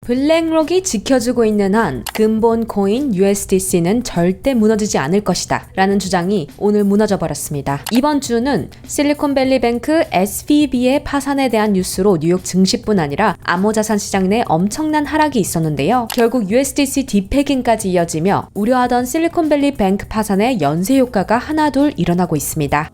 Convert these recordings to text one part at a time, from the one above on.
블랙록이 지켜주고 있는 한 근본 코인 USDC는 절대 무너지지 않을 것이다 라는 주장이 오늘 무너져 버렸습니다. 이번 주는 실리콘밸리뱅크 SVB의 파산에 대한 뉴스로 뉴욕 증시뿐 아니라 암호자산 시장 내 엄청난 하락이 있었는데요. 결국 USDC 디패깅까지 이어지며 우려하던 실리콘밸리뱅크 파산의 연쇄 효과가 하나둘 일어나고 있습니다.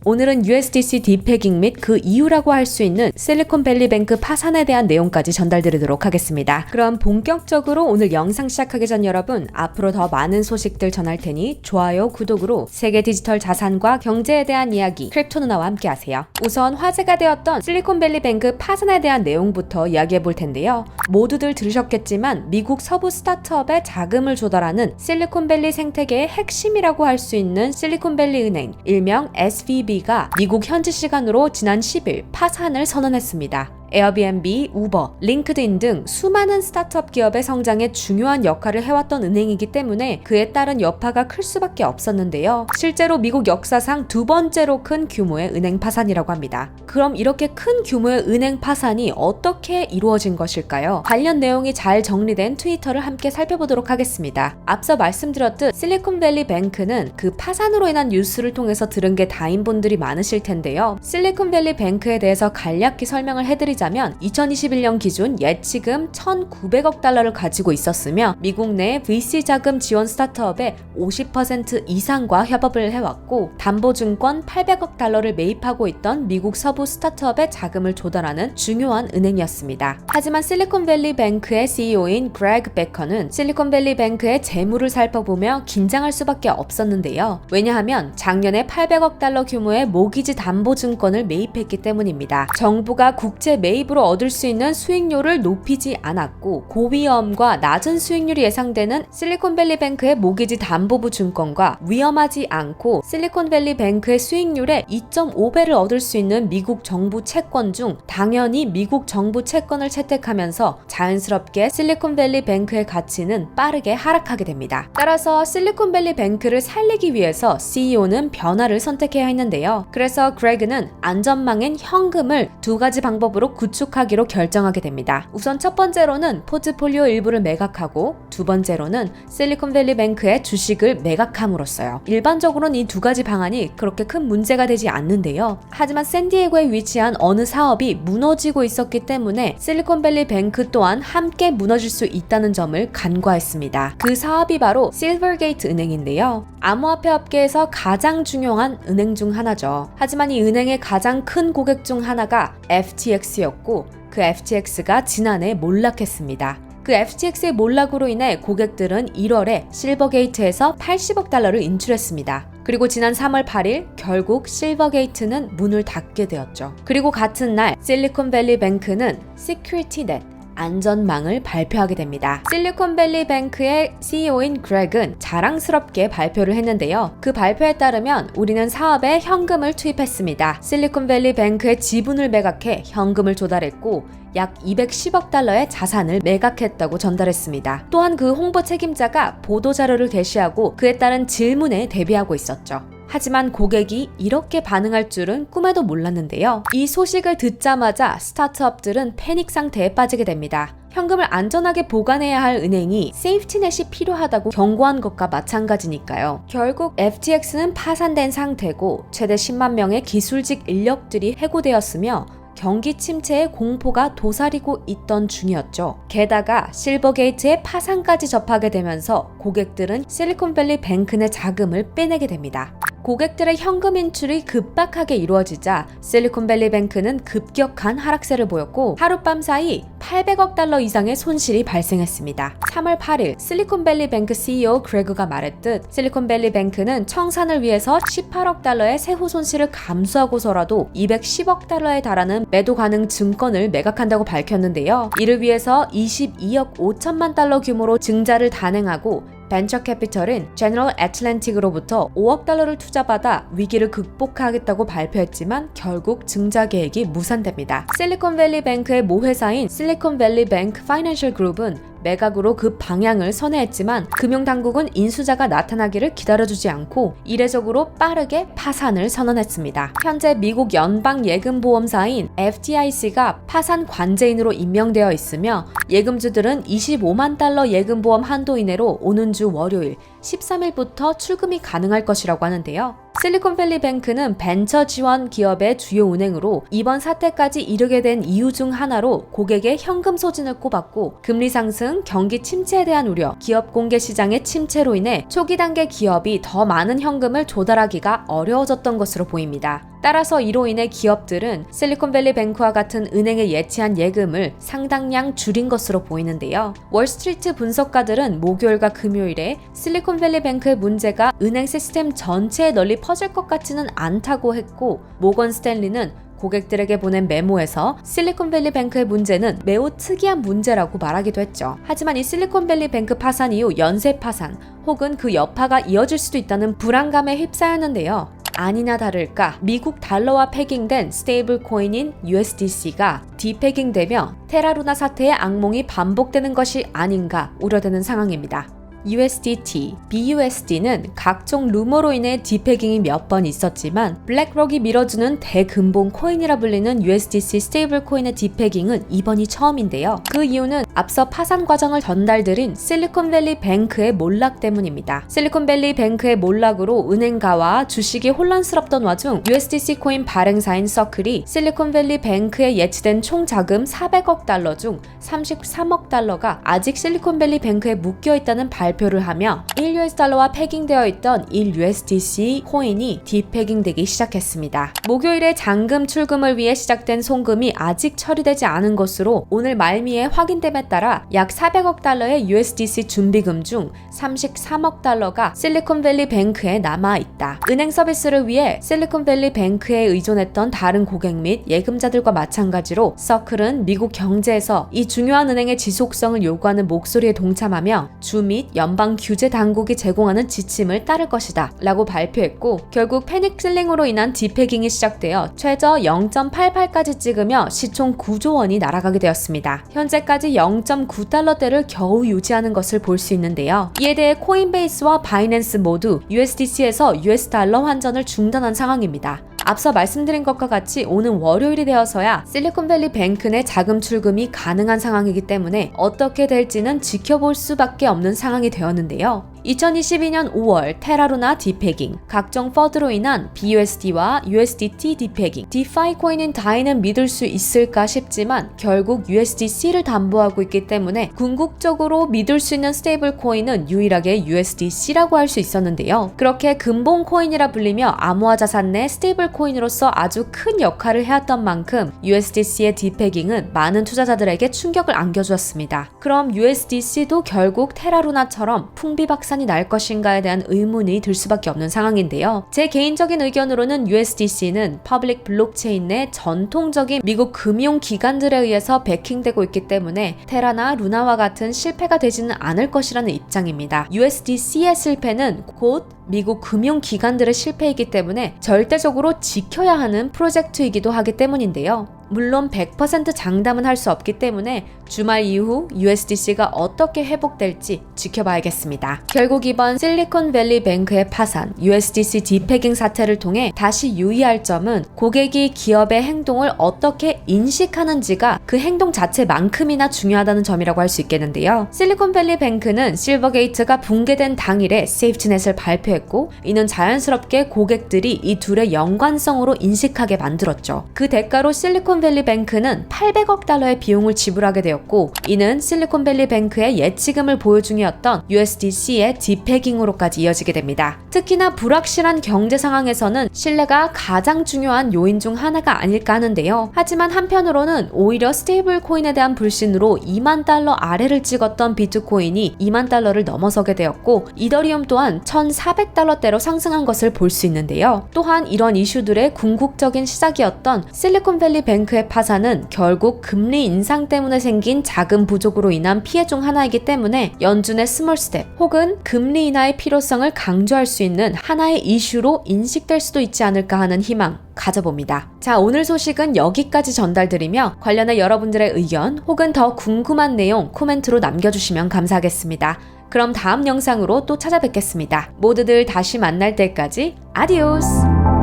오늘은 USDC 디패깅 및 그 이유라고 할 수 있는 실리콘밸리뱅크 파산에 대한 내용까지 전달드리도록 하겠습니다. 그럼 본격적으로 오늘 영상 시작하기 전 여러분, 앞으로 더 많은 소식들 전할 테니 좋아요, 구독으로 세계 디지털 자산과 경제에 대한 이야기, 크립토 누나와 함께 하세요. 우선 화제가 되었던 실리콘밸리뱅크 파산에 대한 내용부터 이야기해 볼 텐데요. 모두들 들으셨겠지만 미국 서부 스타트업에 자금을 조달하는 실리콘밸리 생태계의 핵심이라고 할 수 있는 실리콘밸리 은행, 일명 SVB가 미국 현지 시간으로 지난 10일 파산을 선언했습니다. 에어비앤비, 우버, 링크드인 등 수많은 스타트업 기업의 성장에 중요한 역할을 해왔던 은행이기 때문에 그에 따른 여파가 클 수밖에 없었는데요. 실제로 미국 역사상 두 번째로 큰 규모의 은행 파산이라고 합니다. 그럼 이렇게 큰 규모의 은행 파산이 어떻게 이루어진 것일까요? 관련 내용이 잘 정리된 트위터를 함께 살펴보도록 하겠습니다. 앞서 말씀드렸듯 실리콘밸리 뱅크는 그 파산으로 인한 뉴스를 통해서 들은 게 다인 분들이 많으실 텐데요. 실리콘밸리 뱅크에 대해서 간략히 설명을 해드리자면 2021년 기준 예치금 1,900억 달러를 가지고 있었으며 미국 내 VC 자금 지원 스타트업의 50% 이상과 협업을 해왔고 담보증권 800억 달러를 매입하고 있던 미국 서부 스타트업에 자금을 조달하는 중요한 은행이었습니다. 하지만 실리콘밸리 뱅크의 CEO인 그레그 베커는 실리콘밸리 뱅크의 재무를 살펴보며 긴장할 수밖에 없었는데요. 왜냐하면 작년에 800억 달러 규모의 모기지 담보증권을 매입했기 때문입니다. 정부가 국제 매입으로 얻을 수 있는 수익률을 높이지 않았고 고위험과 낮은 수익률이 예상되는 실리콘밸리뱅크의 모기지 담보부 증권과 위험하지 않고 실리콘밸리뱅크의 수익률의 2.5배를 얻을 수 있는 미국 정부 채권 중 당연히 미국 정부 채권을 채택하면서 자연스럽게 실리콘밸리뱅크의 가치는 빠르게 하락하게 됩니다. 따라서 실리콘밸리뱅크를 살리기 위해서 CEO는 변화를 선택해야 했는데요. 그래서 그레그는 안전망인 현금을 두 가지 방법으로 구축하기로 결정하게 됩니다. 우선 첫 번째로는 포트폴리오 일부를 매각하고 두 번째로는 실리콘밸리뱅크의 주식을 매각함으로써요. 일반적으로는 이 두 가지 방안이 그렇게 큰 문제가 되지 않는데요. 하지만 샌디에고에 위치한 어느 사업이 무너지고 있었기 때문에 실리콘밸리뱅크 또한 함께 무너질 수 있다는 점을 간과했습니다. 그 사업이 바로 실버게이트 은행인데요. 암호화폐 업계에서 가장 중요한 은행 중 하나죠. 하지만 이 은행의 가장 큰 고객 중 하나가 FTX였고 그 FTX가 지난해 몰락했습니다. 그 FTX의 몰락으로 인해 고객들은 1월에 실버게이트에서 80억 달러를 인출했습니다. 그리고 지난 3월 8일 결국 실버게이트는 문을 닫게 되었죠. 그리고 같은 날 실리콘밸리뱅크는 시큐리티넷 안전망을 발표하게 됩니다. 실리콘밸리뱅크의 CEO인 그렉은 자랑스럽게 발표를 했는데요. 그 발표에 따르면 우리는 사업에 현금을 투입했습니다. 실리콘밸리뱅크의 지분을 매각해 현금을 조달했고 약 210억 달러의 자산을 매각했다고 전달했습니다. 또한 그 홍보 책임자가 보도자료를 게시하고 그에 따른 질문에 대비하고 있었죠. 하지만 고객이 이렇게 반응할 줄은 꿈에도 몰랐는데요. 이 소식을 듣자마자 스타트업들은 패닉 상태에 빠지게 됩니다. 현금을 안전하게 보관해야 할 은행이 세이프티넷이 필요하다고 경고한 것과 마찬가지니까요. 결국 FTX는 파산된 상태고 최대 10만 명의 기술직 인력들이 해고되었으며 경기 침체의 공포가 도사리고 있던 중이었죠. 게다가 실버게이트의 파산까지 접하게 되면서 고객들은 실리콘밸리 뱅크 내 자금을 빼내게 됩니다. 고객들의 현금 인출이 급박하게 이루어지자 실리콘밸리뱅크는 급격한 하락세를 보였고 하룻밤 사이 800억 달러 이상의 손실이 발생했습니다. 3월 8일 실리콘밸리뱅크 CEO 그레그가 말했듯 실리콘밸리뱅크는 청산을 위해서 18억 달러의 세후 손실을 감수하고서라도 210억 달러에 달하는 매도 가능 증권을 매각한다고 밝혔는데요. 이를 위해서 22억 5천만 달러 규모로 증자를 단행하고 벤처 캐피털인 제너럴 애틀랜틱으로부터 5억 달러를 투자받아 위기를 극복하겠다고 발표했지만 결국 증자 계획이 무산됩니다. 실리콘밸리뱅크의 모회사인 실리콘밸리뱅크 파이낸셜 그룹은 매각으로 그 방향을 선회했지만 금융당국은 인수자가 나타나기를 기다려주지 않고 이례적으로 빠르게 파산을 선언했습니다. 현재 미국 연방예금보험사인 FDIC가 파산 관제인으로 임명되어 있으며 예금주들은 25만 달러 예금보험 한도 이내로 오는 주 월요일 13일부터 출금이 가능할 것이라고 하는데요. 실리콘밸리뱅크는 벤처 지원 기업의 주요 은행으로 이번 사태까지 이르게 된 이유 중 하나로 고객의 현금 소진을 꼽았고, 금리 상승, 경기 침체에 대한 우려, 기업 공개 시장의 침체로 인해 초기 단계 기업이 더 많은 현금을 조달하기가 어려워졌던 것으로 보입니다. 따라서 이로 인해 기업들은 실리콘밸리뱅크와 같은 은행에 예치한 예금을 상당량 줄인 것으로 보이는데요. 월스트리트 분석가들은 목요일과 금요일에 실리콘밸리뱅크의 문제가 은행 시스템 전체에 널리 퍼질 것 같지는 않다고 했고, 모건 스탠리는 고객들에게 보낸 메모에서 실리콘밸리뱅크의 문제는 매우 특이한 문제라고 말하기도 했죠. 하지만 이 실리콘밸리뱅크 파산 이후 연쇄 파산 혹은 그 여파가 이어질 수도 있다는 불안감에 휩싸였는데요. 아니나 다를까 미국 달러와 패깅된 스테이블 코인인 USDC가 디패깅되며 테라루나 사태의 악몽이 반복되는 것이 아닌가 우려되는 상황입니다. USDT, BUSD는 각종 루머로 인해 디패깅이 몇 번 있었지만 블랙록이 밀어주는 대근본 코인이라 불리는 USDC 스테이블 코인의 디패깅은 이번이 처음인데요. 그 이유는 앞서 파산 과정을 전달드린 실리콘밸리 뱅크의 몰락 때문입니다. 실리콘밸리 뱅크의 몰락으로 은행가와 주식이 혼란스럽던 와중 USDC 코인 발행사인 서클이 실리콘밸리 뱅크에 예치된 총 자금 400억 달러 중 33억 달러가 아직 실리콘밸리 뱅크에 묶여있다는 발표를 하며 1US달러와 패깅되어 있던 1USDC 코인이 디패깅되기 시작했습니다. 목요일에 잔금 출금을 위해 시작된 송금이 아직 처리되지 않은 것으로 오늘 말미에 확인됨에 따라 약 400억 달러의 USDC 준비금 중 33억 달러가 실리콘밸리 뱅크에 남아있다. 은행 서비스를 위해 실리콘밸리 뱅크에 의존했던 다른 고객 및 예금자들과 마찬가지로 서클은 미국 경제에서 이 중요한 은행의 지속성을 요구하는 목소리에 동참하며 주 및 연방 규제 당국이 제공하는 지침을 따를 것이다 라고 발표했고, 결국 패닉셀링으로 인한 디패깅이 시작되어 최저 0.88까지 찍으며 시총 9조 원이 날아가게 되었습니다. 현재까지 0.9달러대를 겨우 유지하는 것을 볼 수 있는데요. 이에 대해 코인베이스와 바이낸스 모두 USDC에서 US달러 환전을 중단한 상황입니다. 앞서 말씀드린 것과 같이 오는 월요일이 되어서야 실리콘밸리 뱅크 내 자금 출금이 가능한 상황이기 때문에 어떻게 될지는 지켜볼 수밖에 없는 상황이 되었는데요. 2022년 5월 테라루나 디패깅, 각종 퍼드로 인한 BUSD와 USDT 디패깅, 디파이 코인인 다이는 믿을 수 있을까 싶지만 결국 USDC를 담보하고 있기 때문에 궁극적으로 믿을 수 있는 스테이블 코인은 유일하게 USDC라고 할 수 있었는데요. 그렇게 근본 코인이라 불리며 암호화 자산 내 스테이블 코인으로서 아주 큰 역할을 해왔던 만큼 USDC의 디패깅은 많은 투자자들에게 충격을 안겨주었습니다. 그럼 USDC도 결국 테라루나처럼 풍비박산이 날 것인가에 대한 의문이 들 수밖에 없는 상황인데요. 제 개인적인 의견으로는 USDC는 퍼블릭 블록체인 내 전통적인 미국 금융기관들에 의해서 베킹되고 있기 때문에 테라나 루나와 같은 실패가 되지는 않을 것이라는 입장입니다. USDC의 실패는 곧 미국 금융기관들의 실패이기 때문에 절대적으로 지켜야 하는 프로젝트이기도 하기 때문인데요. 물론 100% 장담은 할 수 없기 때문에 주말 이후 USDC가 어떻게 회복될지 지켜봐야겠습니다. 결국 이번 실리콘밸리 뱅크의 파산, USDC 디패깅 사태를 통해 다시 유의할 점은 고객이 기업의 행동을 어떻게 인식하는지가 그 행동 자체만큼이나 중요하다는 점이라고 할 수 있겠는데요. 실리콘밸리 뱅크는 실버게이트가 붕괴된 당일에 세이프티넷을 발표했고, 이는 자연스럽게 고객들이 이 둘의 연관성으로 인식하게 만들었죠. 그 대가로 실리콘밸리 뱅크는 800억 달러의 비용을 지불하게 되었고, 이는 실리콘밸리 뱅크의 예치금을 보유 중이었던 USDC의 디패깅으로까지 이어지게 됩니다. 특히나 불확실한 경제 상황에서는 신뢰가 가장 중요한 요인 중 하나가 아닐까 하는데요. 하지만 한편으로는 오히려 스테이블 코인에 대한 불신으로 2만 달러 아래를 찍었던 비트코인이 2만 달러를 넘어서게 되었고, 이더리움 또한 1,400 $300대로 상승한 것을 볼 수 있는데요. 또한 이런 이슈들의 궁극적인 시작이었던 실리콘밸리 뱅크의 파산은 결국 금리 인상 때문에 생긴 자금 부족으로 인한 피해 중 하나이기 때문에 연준의 스몰 스텝 혹은 금리 인하의 필요성을 강조할 수 있는 하나의 이슈로 인식될 수도 있지 않을까 하는 희망 가져봅니다. 자, 오늘 소식은 여기까지 전달드리며 관련해 여러분들의 의견 혹은 더 궁금한 내용 코멘트로 남겨주시면 감사하겠습니다. 그럼 다음 영상으로 또 찾아뵙겠습니다. 모두들 다시 만날 때까지 아디오스!